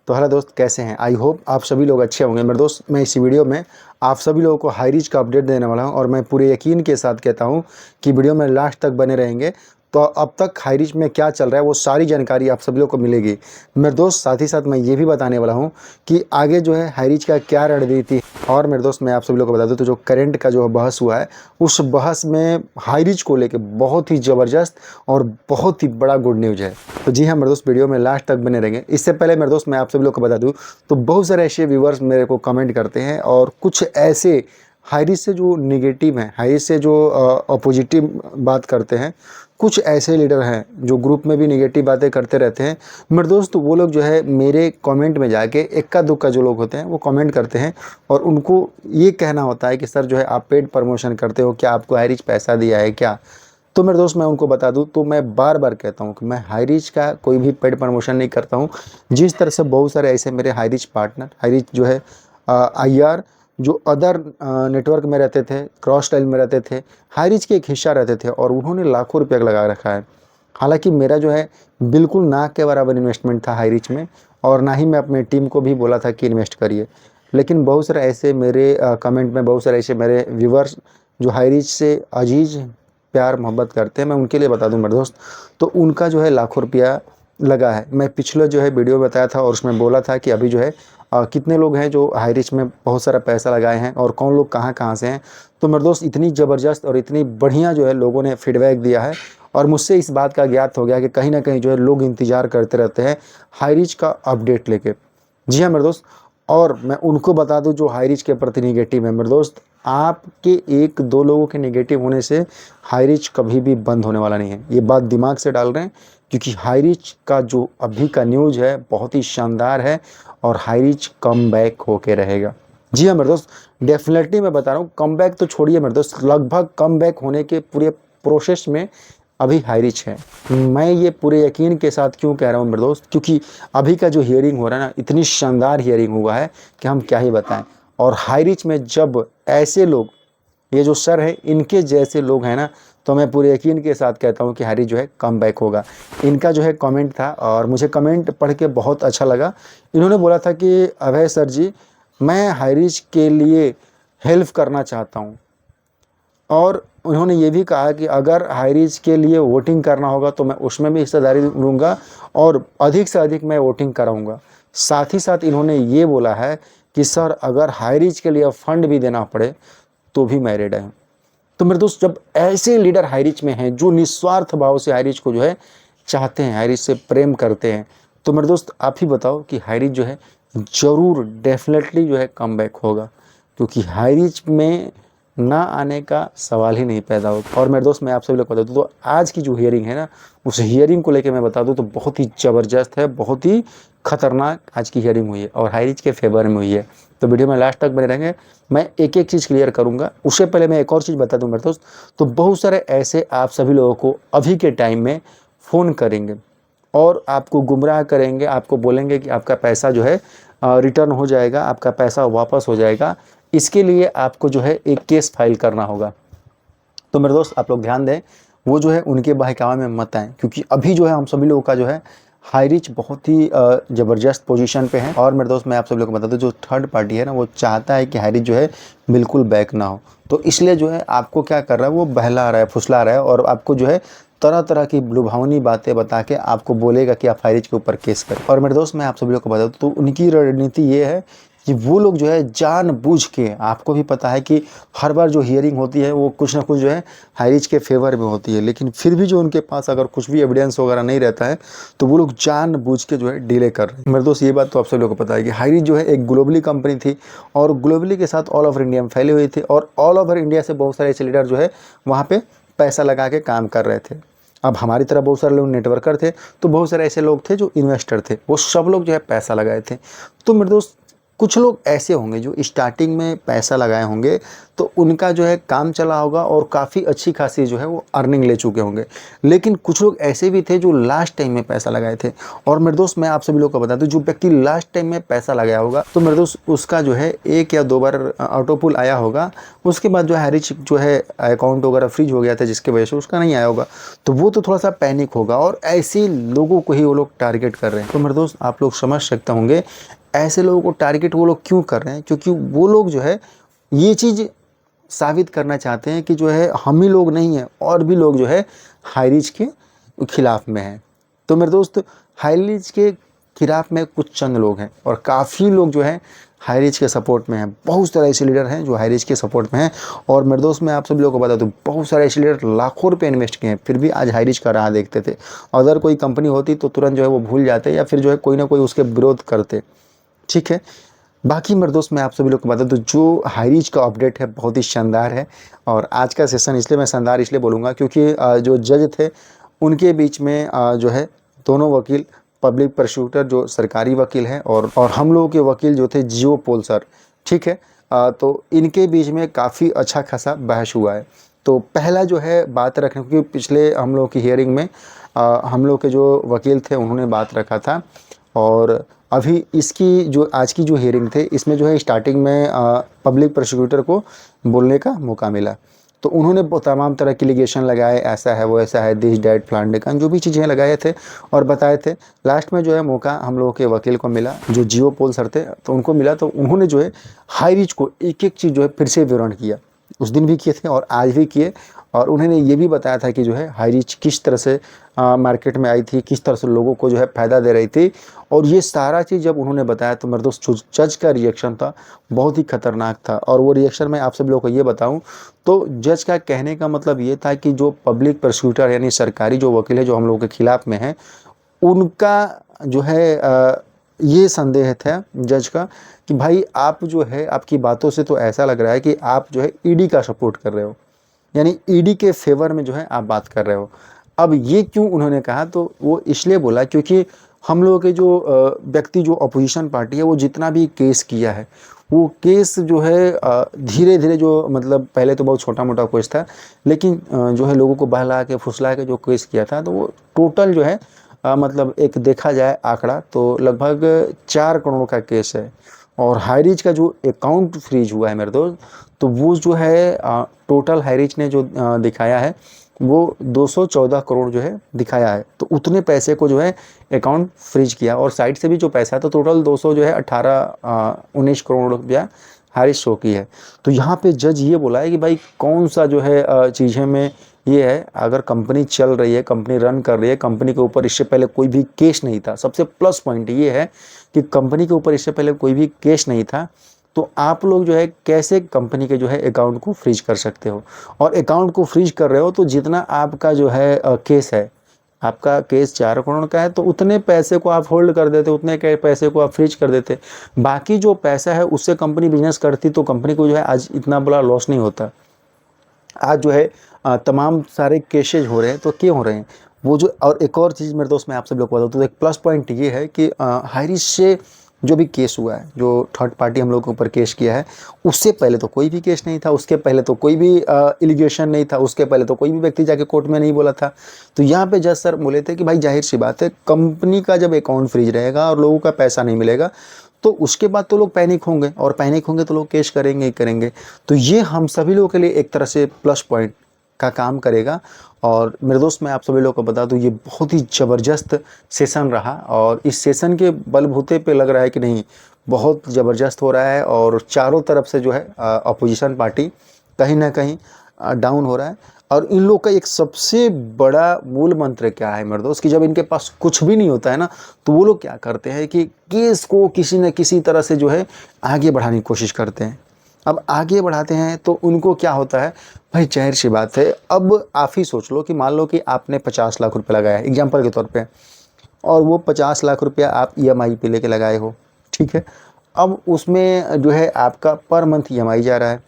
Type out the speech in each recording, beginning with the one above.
तो हेलो दोस्त, कैसे हैं? आई होप आप सभी लोग अच्छे होंगे। मेरे दोस्त, मैं इस वीडियो में आप सभी लोगों को हाईरीच का अपडेट देने वाला हूं और मैं पूरे यकीन के साथ कहता हूं कि वीडियो में लास्ट तक बने रहेंगे। तो अब तक हाईरीच में क्या चल रहा है वो सारी जानकारी आप सभी लोगों को मिलेगी मेरे दोस्त। साथ ही साथ मैं ये भी बताने वाला हूँ कि आगे जो है हाईरीच का क्या रणनीति। और मेरे दोस्त, मैं आप सभी लोगों को बता दूं तो जो करंट का जो बहस हुआ है उस बहस में हाईरीच को लेके बहुत ही ज़बरदस्त और बहुत ही बड़ा गुड न्यूज़ है। तो जी हाँ मेरे दोस्त, वीडियो में लास्ट तक बने रहेंगे। इससे पहले मेरे दोस्त, मैं आप सभी लोग को बता दूं तो बहुत सारे ऐसे व्यूवर्स मेरे को कमेंट करते हैं और कुछ ऐसे हाईरीच से जो निगेटिव हैं, हाईरीच से जो पॉजिटिव बात करते हैं, कुछ ऐसे लीडर हैं जो ग्रुप में भी निगेटिव बातें करते रहते हैं। मेरे दोस्त, वो लोग जो है मेरे कमेंट में जाके इक्का दुक्का जो लोग होते हैं वो कमेंट करते हैं और उनको ये कहना होता है कि सर जो है आप पेड प्रमोशन करते हो, क्या आपको हाईरीच पैसा दिया है क्या? तो मेरे दोस्त, मैं उनको बता दूं तो मैं बार बार कहता हूं कि मैं हाईरीच का कोई भी पेड प्रमोशन नहीं करता हूं। जिस तरह से बहुत सारे ऐसे मेरे हाईरीच पार्टनर, हाईरीच जो है आईआर, जो अदर नेटवर्क में रहते थे, क्रॉस टाइल में रहते थे, हाईरीच के एक हिस्सा रहते थे और उन्होंने लाखों रुपया लगा रखा है। हालांकि मेरा जो है बिल्कुल नाक के बराबर इन्वेस्टमेंट था हाईरीच में और ना ही मैं अपने टीम को भी बोला था कि इन्वेस्ट करिए। लेकिन बहुत सारे ऐसे मेरे कमेंट में बहुत सारे ऐसे मेरे व्यूवर्स जो हाईरीच से अजीज प्यार मोहब्बत करते हैं, मैं उनके लिए बता दूं मेरे दोस्त, तो उनका जो है लाखों रुपया लगा है। मैं पिछले जो है वीडियो बताया था और उसमें बोला था कि अभी जो है कितने लोग हैं जो हाईरीच में बहुत सारा पैसा लगाए हैं और कौन लोग कहाँ कहाँ से हैं। तो मेरे दोस्त, इतनी ज़बरदस्त और इतनी बढ़िया जो है लोगों ने फीडबैक दिया है और मुझसे इस बात का ज्ञात हो गया कि कहीं ना कहीं जो है लोग इंतज़ार करते रहते हैं हाईरीच का अपडेट लेके। जी हाँ मेरे दोस्त, और मैं उनको बता दूं जो हाईरीच के प्रति निगेटिव है, मेरे दोस्त, आपके एक दो लोगों के नेगेटिव होने से हाईरीच कभी भी बंद होने वाला नहीं है। ये बात दिमाग से डाल रहे हैं क्योंकि हाईरीच का जो अभी का न्यूज़ है बहुत ही शानदार है और हाईरीच कम बैक होके रहेगा। जी हाँ मेरे दोस्त, डेफिनेटली मैं बता रहा हूँ, कम बैक तो छोड़िए मेरे दोस्त, लगभग कम बैक होने के पूरे प्रोसेस में अभी हाईरीच है। मैं ये पूरे यकीन के साथ क्यों कह रहा हूँ मेरे दोस्त, क्योंकि अभी का जो हियरिंग हो रहा है ना, इतनी शानदार हियरिंग हुआ है कि हम क्या ही बताएं। और हाईरीच में जब ऐसे लोग, ये जो सर है, इनके जैसे लोग हैं ना, तो मैं पूरे यकीन के साथ कहता हूँ कि हाईरीच जो है कम बैक होगा। इनका जो है कमेंट था और मुझे कमेंट पढ़ के बहुत अच्छा लगा। इन्होंने बोला था कि अभय सर जी, मैं हाईरीच के लिए हेल्प करना चाहता हूँ और उन्होंने ये भी कहा कि अगर हाईरीच के लिए वोटिंग करना होगा तो मैं उसमें भी हिस्सेदारी लूँगा और अधिक से अधिक मैं वोटिंग कराऊँगा। साथ ही साथ इन्होंने ये बोला है कि सर अगर हाईरीच के लिए फंड भी देना पड़े तो भी मैं रेडी हूँ। तो मेरे दोस्त, जब ऐसे लीडर हाईरीच में हैं जो निस्वार्थ भाव से हाईरीच को जो है चाहते हैं, हाईरीच से प्रेम करते हैं, तो मेरे दोस्त आप ही बताओ कि हाईरीच जो है ज़रूर डेफिनेटली जो है कम बैक होगा, क्योंकि हाईरीच में ना आने का सवाल ही नहीं पैदा होता। और मेरे दोस्त, मैं आप सभी लोग बता दूँ तो आज की जो हियरिंग है ना, उस हियरिंग को लेकर मैं बता दूँ तो बहुत ही ज़बरदस्त है, बहुत ही खतरनाक आज की हियरिंग हुई है और हाईरीच के फेवर में हुई है। तो वीडियो में लास्ट तक बने रहेंगे, मैं एक एक चीज़ क्लियर करूंगा। उससे पहले मैं एक और चीज़ बता दूं मेरे दोस्त, तो बहुत सारे ऐसे आप सभी लोगों को अभी के टाइम में फ़ोन करेंगे और आपको गुमराह करेंगे, आपको बोलेंगे कि आपका पैसा जो है रिटर्न हो जाएगा, आपका पैसा वापस हो जाएगा। इसके लिए आपको जो है एक केस फाइल करना होगा। तो मेरे दोस्त, आप लोग ध्यान दें, वो जो है उनके बहकावे में मत आएँ, क्योंकि अभी जो है हम सभी लोगों का जो है हाईरीच बहुत ही ज़बरदस्त पोजीशन पे है। और मेरे दोस्त, मैं आप सब लोग को बता दूं, जो थर्ड पार्टी है ना, वो चाहता है कि हाईरीच जो है बिल्कुल बैक ना हो। तो इसलिए जो है आपको क्या कर रहा है, वो बहला रहा है, फुसला रहा है और आपको जो है तरह तरह की लुभावनी बातें बता के आपको बोलेगा कि आप हाईरीच के ऊपर केस करें। और मेरे दोस्त, मैं आप सभी लोग को बता दूं तो उनकी रणनीति ये है कि वो लोग जो है जानबूझ के, आपको भी पता है कि हर बार जो हियरिंग होती है वो कुछ ना कुछ जो है हाईरीच के फेवर में होती है, लेकिन फिर भी जो उनके पास अगर कुछ भी एविडेंस वगैरह नहीं रहता है तो वो लोग जानबूझ के जो है डिले कर रहे हैं। मेरे दोस्त, ये बात तो आप सब लोगों को पता है कि हाईरीच जो है एक ग्लोबली कंपनी थी और ग्लोबली के साथ ऑल ओवर इंडिया में फैली हुई थी और ऑल ओवर इंडिया से बहुत सारे ऐसे लीडर जो है वहाँ पर पैसा लगा के काम कर रहे थे। अब हमारी तरह बहुत सारे लोग नेटवर्कर थे, तो बहुत सारे ऐसे लोग थे जो इन्वेस्टर थे, वो सब लोग जो है पैसा लगाए थे। तो मेरे दोस्त, कुछ लोग ऐसे होंगे जो स्टार्टिंग में पैसा लगाए होंगे तो उनका जो है काम चला होगा और काफ़ी अच्छी खासी जो है वो अर्निंग ले चुके होंगे। लेकिन कुछ लोग ऐसे भी थे जो लास्ट टाइम में पैसा लगाए थे। और मेरे दोस्त मैं आप सभी लोग को बता दूं, जो व्यक्ति लास्ट टाइम में पैसा लगाया होगा तो मेरे दोस्त उसका जो है 1 या 2 बार ऑटो पुल आया होगा, उसके बाद जो हाईरिच जो है अकाउंट वगैरह फ्रीज हो गया था जिसकी वजह से उसका नहीं आया होगा, तो वो तो थोड़ा सा पैनिक होगा और ऐसे लोगों को ही वो लोग टारगेट कर रहे हैं। तो मेरे दोस्त आप लोग समझ सकते होंगे ऐसे लोगों को टारगेट वो लोग क्यों कर रहे हैं, क्योंकि वो लोग जो है ये चीज़ साबित करना चाहते हैं कि जो है हम ही लोग नहीं हैं और भी लोग जो है हाईरिच के खिलाफ में हैं। तो मेरे दोस्त हाईरिच के खिलाफ में कुछ चंद लोग हैं और काफ़ी लोग जो है हाईरिच के सपोर्ट में हैं। बहुत सारे ऐसे लीडर हैं जो हाईरिच के सपोर्ट में हैं। और मेरे दोस्त मैं आप सभी लोगों को बता दूं, बहुत सारे ऐसे लीडर लाखों रुपए इन्वेस्ट किए हैं फिर भी आज हाईरिच का राह देखते थे। अगर कोई कंपनी होती तो तुरंत जो है वो भूल जाते या फिर जो है कोई ना कोई उसके विरोध करते। ठीक है, बाकी मेरे दोस्त मैं आप सभी लोग को बता दूं, जो हाईरिच का अपडेट है बहुत ही शानदार है। और आज का सेशन इसलिए मैं शानदार इसलिए बोलूँगा क्योंकि जो जज थे उनके बीच में जो है दोनों वकील, पब्लिक प्रोसिक्यूटर जो सरकारी वकील हैं और हम लोगों के वकील जो थे जियो पोल सर, ठीक है, तो इनके बीच में काफ़ी अच्छा खासा बहस हुआ है। तो पहला जो है बात रखने, क्योंकि पिछले हम लोग की हियरिंग में हम लोग के जो वकील थे उन्होंने बात रखा था और अभी इसकी जो आज की जो हियरिंग थे इसमें जो है स्टार्टिंग में पब्लिक प्रोसिक्यूटर को बोलने का मौका मिला। तो उन्होंने तमाम तरह की एलिगेशन लगाए, ऐसा है वो ऐसा है, दिस डैट फ्लान डेकन जो भी चीज़ें लगाए थे और बताए थे। लास्ट में जो है मौका हम लोगों के वकील को मिला जो जियो पोल सर थे, तो उनको मिला। तो उन्होंने जो है हाईरिच को एक एक चीज़ जो है फिर से विवरण किया, उस दिन भी किए थे और आज भी किए। और उन्होंने ये भी बताया था कि जो है हाईरिच किस तरह से मार्केट में आई थी, किस तरह से लोगों को जो है फ़ायदा दे रही थी। और ये सारा चीज़ जब उन्होंने बताया तो मेरे दोस्त जज का रिएक्शन था बहुत ही खतरनाक था। और वो रिएक्शन मैं आप सब लोगों को ये बताऊं तो जज का कहने का मतलब ये था कि जो पब्लिक प्रोसिक्यूटर यानी सरकारी जो वकील है जो हम लोगों के खिलाफ में है, उनका जो है ये संदेह था जज का कि भाई आप जो है आपकी बातों से तो ऐसा लग रहा है कि आप जो है ईडी का सपोर्ट कर रहे हो, यानी ईडी के फेवर में जो है आप बात कर रहे हो। अब ये क्यों उन्होंने कहा, तो वो इसलिए बोला क्योंकि हम लोगों के जो व्यक्ति जो अपोजिशन पार्टी है वो जितना भी केस किया है वो केस जो है धीरे धीरे जो मतलब पहले तो बहुत छोटा मोटा केस था, लेकिन जो है लोगों को बहला के फुसला के जो केस किया था तो वो टोटल जो है मतलब एक देखा जाए आंकड़ा तो लगभग 4 करोड़ का केस है। और हाईरिच का जो अकाउंट फ्रीज हुआ है मेरे दोस्त, तो वो जो है टोटल हाईरिच ने जो दिखाया है वो 214 करोड़ जो है दिखाया है। तो उतने पैसे को जो है अकाउंट फ्रीज किया और साइड से भी जो पैसा था टोटल 200 जो है 19 करोड़ रुपया हाईरिच शो की है। तो यहाँ पे जज ये बोला है कि भाई कौन सा जो है चीज़ें में ये है, अगर कंपनी चल रही है, कंपनी रन कर रही है, कंपनी के ऊपर इससे पहले कोई भी केस नहीं था। सबसे प्लस पॉइंट ये है कि कंपनी के ऊपर इससे पहले कोई भी केस नहीं था, तो आप लोग जो है कैसे कंपनी के जो है अकाउंट को फ्रीज कर सकते हो। और अकाउंट को फ्रीज कर रहे हो तो जितना आपका जो है केस है, आपका केस 4 करोड़ का है तो उतने पैसे को आप होल्ड कर देते, उतने के पैसे को आप फ्रीज कर देते। बाकी जो पैसा है उससे कंपनी बिजनेस करती तो कंपनी को जो है आज इतना बड़ा लॉस नहीं होता। आज जो है तमाम सारे केसेज हो रहे हैं, तो क्यों हो रहे हैं वो जो। और एक और चीज़ मेरे दोस्त मैं आप सब लोग को बता दूँ, तो एक प्लस पॉइंट ये है कि हाईरिच से जो भी केस हुआ है, जो थर्ड पार्टी हम लोग के ऊपर केस किया है, उससे पहले तो कोई भी केस नहीं था, उसके पहले तो कोई भी एलिगेशन नहीं था, उसके पहले तो कोई भी व्यक्ति जाके कोर्ट में नहीं बोला था। तो यहाँ पे जज सर बोले थे कि भाई जाहिर सी बात है, कंपनी का जब अकाउंट फ्रीज रहेगा और लोगों का पैसा नहीं मिलेगा तो उसके बाद तो लोग पैनिक होंगे और पैनिक होंगे तो लोग केस करेंगे ही करेंगे। तो ये हम सभी लोगों के लिए एक तरह से प्लस पॉइंट का काम करेगा। और मेरे दोस्त मैं आप सभी लोगों को बता दूं, ये बहुत ही ज़बरदस्त सेशन रहा और इस सेशन के बलबूते पे लग रहा है कि नहीं बहुत ज़बरदस्त हो रहा है और चारों तरफ से जो है अपोजिशन पार्टी कहीं ना कहीं डाउन हो रहा है। और इन लोग का एक सबसे बड़ा मूल मंत्र क्या है मेरे दोस्त, कि जब इनके पास कुछ भी नहीं होता है ना, तो वो लोग क्या करते हैं कि केस को किसी न किसी तरह से जो है आगे बढ़ाने की कोशिश करते हैं। अब आगे बढ़ाते हैं तो उनको क्या होता है, भाई जाहिर सी बात है, अब आप ही सोच लो कि मान लो कि आपने 50 लाख रुपए लगाया है एग्जाम्पल के तौर पे, और वो 50 लाख रुपया आप EMI पे लेके लगाए हो, ठीक है। अब उसमें जो है आपका पर मंथ EMI जा रहा है,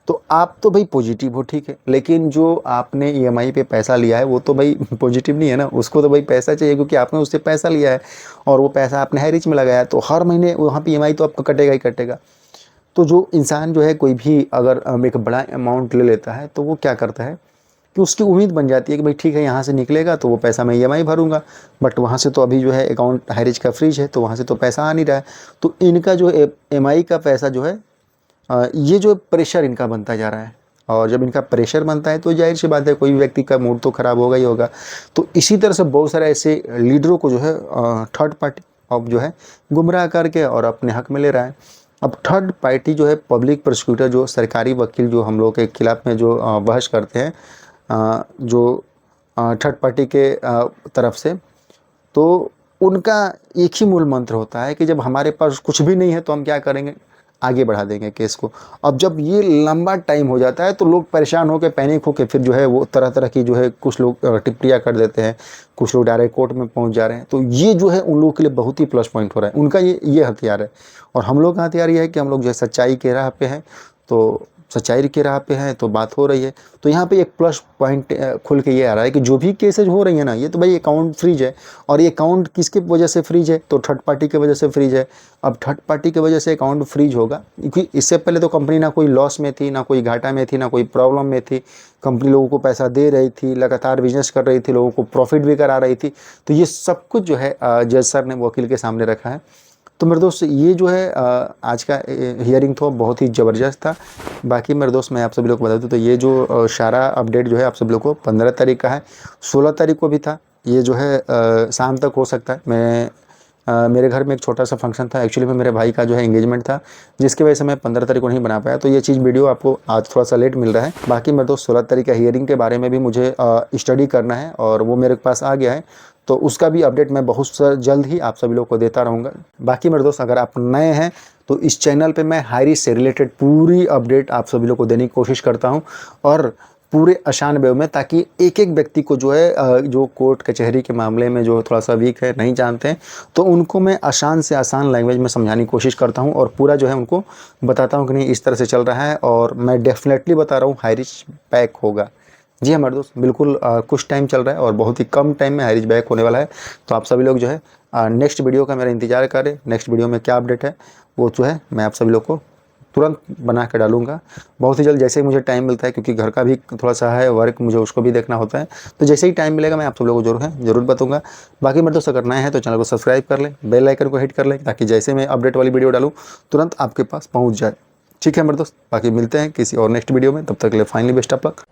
तो आप तो भाई पॉजिटिव हो, ठीक है, लेकिन जो आपने ईएमआई पे पैसा लिया है वो तो भाई पॉजिटिव नहीं है ना, उसको तो भाई पैसा चाहिए क्योंकि आपने उससे पैसा लिया है और वो पैसा आपने हाईरिच में लगाया है, तो हर महीने वहाँ पे ईएमआई तो आपको कटेगा ही कटेगा। तो जो इंसान जो है कोई भी अगर एक बड़ा अमाउंट ले लेता है तो वो क्या करता है कि उसकी उम्मीद बन जाती है कि भाई ठीक है यहाँ से निकलेगा तो वो पैसा मैं ईएमआई भरूंगा, बट वहाँ से तो अभी जो है अकाउंट हाईरिच का फ्रीज है तो वहाँ से तो पैसा आ नहीं रहा है। तो इनका जो ईएमआई का पैसा जो है ये जो प्रेशर इनका बनता जा रहा है, और जब इनका प्रेशर बनता है तो जाहिर सी बात है कोई भी व्यक्ति का मूड तो ख़राब होगा ही होगा। तो इसी तरह से बहुत सारे ऐसे लीडरों को जो है थर्ड पार्टी अब जो है गुमराह करके और अपने हक में ले रहा है। अब थर्ड पार्टी जो है पब्लिक प्रोसिक्यूटर, जो सरकारी वकील जो हम लोग के खिलाफ में जो बहस करते हैं जो थर्ड पार्टी के तरफ से, तो उनका एक ही मूल मंत्र होता है कि जब हमारे पास कुछ भी नहीं है तो हम क्या करेंगे, आगे बढ़ा देंगे केस को। अब जब ये लंबा टाइम हो जाता है तो लोग परेशान होकर, पैनिक होकर फिर जो है वो तरह तरह की जो है कुछ लोग टिप्पणियाँ कर देते हैं, कुछ लोग डायरेक्ट कोर्ट में पहुंच जा रहे हैं। तो ये जो है उन लोगों के लिए बहुत ही प्लस पॉइंट हो रहा है, उनका ये हथियार है। और हम लोग का हथियार ये है कि हम लोग जो है सच्चाई के राह पे हैं, तो सच्चाई की राह पे हैं तो बात हो रही है। तो यहाँ पे एक प्लस पॉइंट खुल के ये आ रहा है कि जो भी केसेज हो रही है ना, ये तो भाई अकाउंट फ्रीज है। और ये अकाउंट किसके वजह से फ्रीज है, तो थर्ड पार्टी की वजह से फ्रीज है। अब थर्ड पार्टी की वजह से अकाउंट फ्रीज होगा क्योंकि इससे पहले तो कंपनी ना कोई लॉस में थी, ना कोई घाटा में थी, ना कोई प्रॉब्लम में थी। कंपनी लोगों को पैसा दे रही थी, लगातार बिजनेस कर रही थी, लोगों को प्रॉफिट भी करा रही थी। तो ये सब कुछ जो है जज सर ने वकील के सामने रखा है। तो मेरे दोस्त ये जो है आज का हियरिंग तो बहुत ही ज़बरदस्त था। बाकी मेरे दोस्त मैं आप सभी लोग को बता दूँ तो ये जो सारा अपडेट जो है आप सभी लोग को 15 तारीख का है, 16 तारीख को भी था। ये जो है शाम तक हो सकता है। मेरे घर में एक छोटा सा फंक्शन था, एक्चुअली में मेरे भाई का जो है एंगेजमेंट था, जिसकी वजह से मैं 15 तारीख को नहीं बना पाया। तो ये चीज़ वीडियो आपको आज थोड़ा सा लेट मिल रहा है। बाकी मेरे दोस्त 16 तारीख का हियरिंग के बारे में भी मुझे स्टडी करना है और वो मेरे पास आ गया है, तो उसका भी अपडेट मैं बहुत जल्द ही आप सभी लोग को देता रहूँगा। बाकी मेरे दोस्त अगर आप नए हैं तो इस चैनल पे मैं हाईरिच से रिलेटेड पूरी अपडेट आप सभी लोग को देने की कोशिश करता हूँ, और पूरे आसान वे में, ताकि एक एक व्यक्ति को जो है जो कोर्ट कचहरी के मामले में जो थोड़ा सा वीक है, नहीं जानते हैं, तो उनको मैं आसान से आसान लैंग्वेज में समझाने की कोशिश करता हूँ और पूरा जो है उनको बताता हूँ कि नहीं इस तरह से चल रहा है। और मैं डेफिनेटली बता रहा हूँ हाईरिच बैक होगा। जी हाँ मेरे दोस्त, बिल्कुल कुछ टाइम चल रहा है और बहुत ही कम टाइम में हाईरिच बैक होने वाला है। तो आप सभी लोग जो है नेक्स्ट वीडियो का मेरा इंतजार करें। नेक्स्ट वीडियो में क्या अपडेट है वो जो है मैं आप सभी लोग को तुरंत बना के डालूंगा बहुत ही जल्द, जैसे ही मुझे टाइम मिलता है, क्योंकि घर का भी थोड़ा सा है वर्क, मुझे उसको भी देखना होता है। तो जैसे ही टाइम मिलेगा मैं आप सब लोगों को जरूर बताऊंगा। बाकी मेरे दोस्त अगर नए हैं तो चैनल को सब्सक्राइब कर लें, बेल आइकन को हिट कर लें, ताकि जैसे मैं अपडेट वाली वीडियो डालूँ तुरंत आपके पास पहुँच जाए। ठीक है मेरे दोस्त, बाकी मिलते हैं किसी और नेक्स्ट वीडियो में, तब तक के लिए फाइनली बेस्ट ऑफ लक।